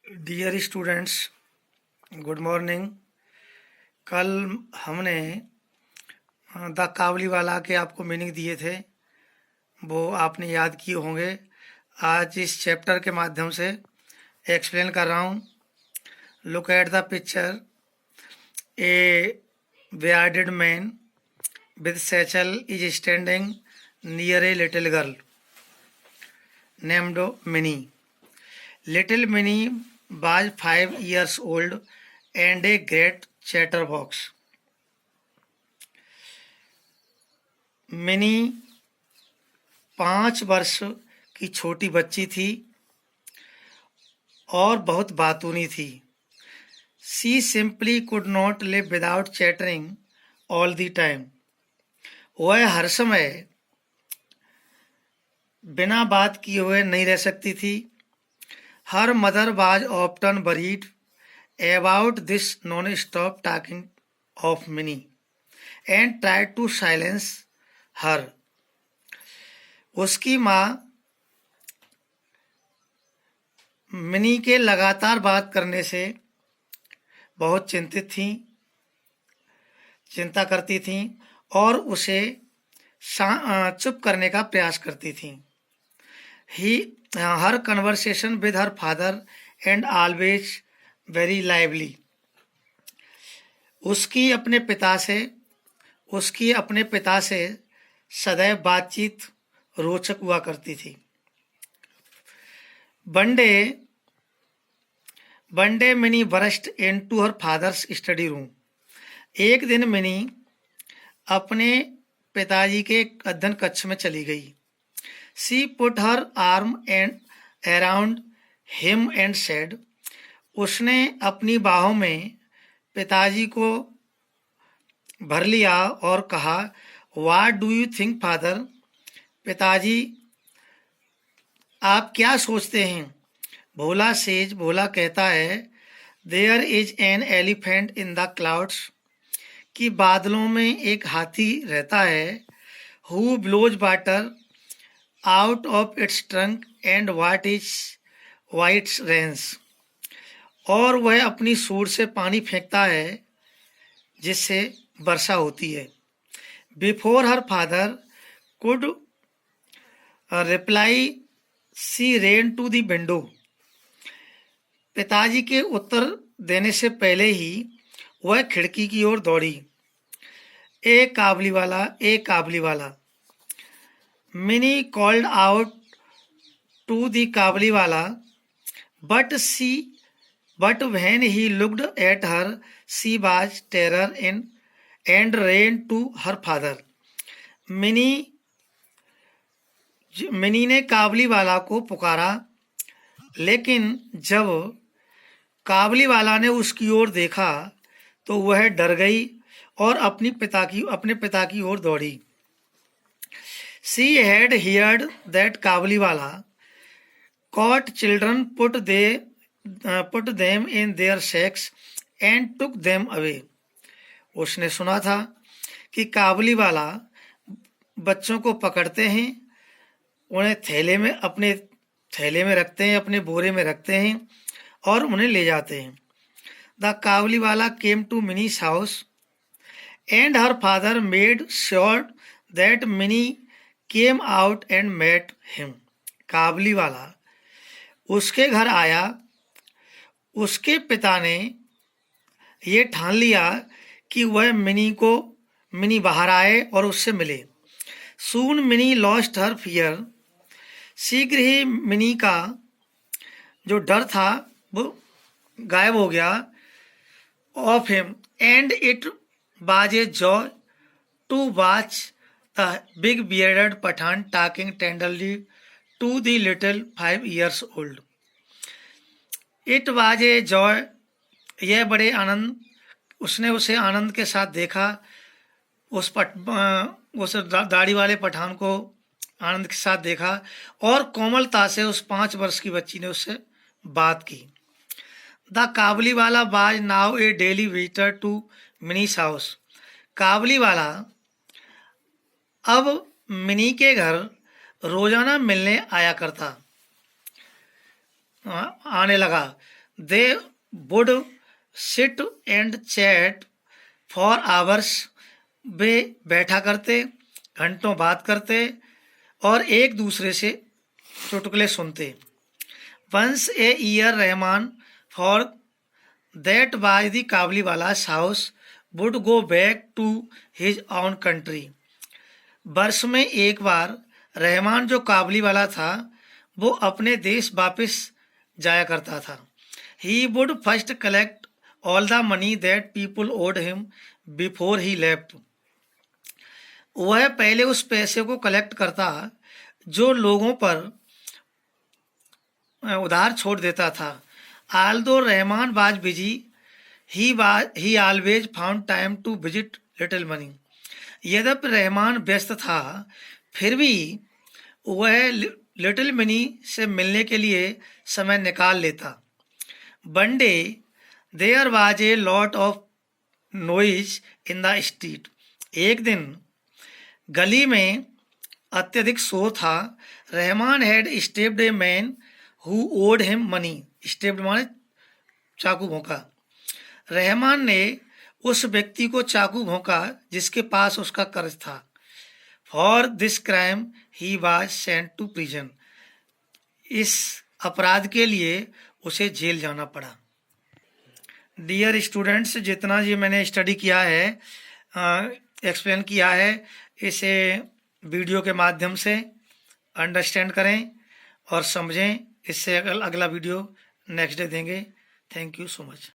Dear students, good morning. कल हमने the Kabuliwala के आपको मीनिंग दिए थे, वो आपने याद किए होंगे। आज इस चैप्टर के माध्यम से एक्सप्लेन कर रहा हूँ। Look at the picture. A bearded man with satchel is standing near a little girl named Minnie. Little Minnie was 5 years old and a great chatterbox. Mini 5 वर्ष की छोटी बच्ची थी और बहुत बातूनी थी। She simply could not live without chattering all the time. वह हर समय बिना बात किए हुए नहीं रह सकती थी। Her mother was often worried about this non-stop talking of Minnie and tried to silence her. उसकी माँ मिनी के लगातार बात करने से बहुत चिंता करती थीं और उसे चुप करने का प्रयास करती थीं। Her conversation with her father and always very lively. उसकी अपने पिता से सदैव बातचीत रोचक हुआ करती थी। One day Minnie burst into her father's study room. एक दिन मिनी अपने पिताजी के अध्ययन कक्ष में चली गई। She put her arm around him and said. उसने अपनी बाहों में पिताजी को भर लिया और कहा, What do you think, father? पिताजी, आप क्या सोचते हैं? भोला कहता है, There is an elephant in the clouds. कि बादलों में एक हाथी रहता है। Who blows water out of its trunk and what it rains. और वह अपनी सूंड से पानी फेंकता है जिससे वर्षा होती है। Before her father could reply, she ran to the window. पिताजी के उत्तर देने से पहले ही वह खिड़की की ओर दौड़ी। A Kabuliwala. Mini called out to the Kabuliwala, but when he looked at her, she was terror and ran to her father. Mini ने काबुलीवाला को पुकारा, लेकिन जब काबुलीवाला ने उसकी ओर देखा तो वह डर गई और अपने पिता की ओर दौड़ी। She had heard that Kabuliwala caught children, put them in their sacks and took them away. उसने सुना था कि काबुलीवाला बच्चों को पकड़ते हैं, उन्हें अपने थैले में रखते हैं, अपने बोरे में रखते हैं और उन्हें ले जाते हैं। The Kabuliwala came to Minnie's house and her father made sure that Minnie came out and met him. Kabuliwala उसके घर आया। उसके पिता ने ये ठान लिया कि वह मिनी बाहर आए और उससे मिले। Soon Minnie lost her fear. शीघ्र ही मिनी का जो डर था वो गायब हो गया। Of him, and it was a joy to watch the big bearded Pathan talking tenderly to the little 5 years old. It was a joy. यह बड़े आनंद, उसने उसे आनंद के साथ देखा। उस दाढ़ी वाले पठान को आनंद के साथ देखा और कोमलता से उस 5 वर्ष की बच्ची ने उससे बात की। The Kabuliwala was now a daily visitor to Minnie's house. Kabuliwala अब मिनी के घर रोजाना मिलने आने लगा। They would sit and chat for hours, वे बैठा करते, घंटों बात करते और एक दूसरे से चुटकुले सुनते। Once a year Rahman for that by the Kabuliwala's house would go back to his own country. वर्ष में एक बार रहमान जो काबुली वाला था वो अपने देश वापस जाया करता था। He would first collect all the money that people owed him before he left. वह पहले उस पैसे को कलेक्ट करता जो लोगों पर उधार छोड़ देता था। Although Rahman was busy, he always found time to visit little money. यद्यपि रहमान व्यस्त था, फिर भी वह लिटिल मनी से मिलने के लिए समय निकाल लेता। One day there was a lot of noise in the street. एक दिन गली में अत्यधिक शोर था। Rahman had stepped a man who owed him money. Stepped माने चाकू भोंका। रहमान ने उस व्यक्ति को चाकू भोंका जिसके पास उसका कर्ज था। For this crime he was sent to prison. इस अपराध के लिए उसे जेल जाना पड़ा। डियर स्टूडेंट्स, जितना ये मैंने स्टडी किया है, एक्सप्लेन किया है, इसे वीडियो के माध्यम से अंडरस्टैंड करें और समझें। इससे अगला वीडियो नेक्स्ट डे देंगे। Thank you so much.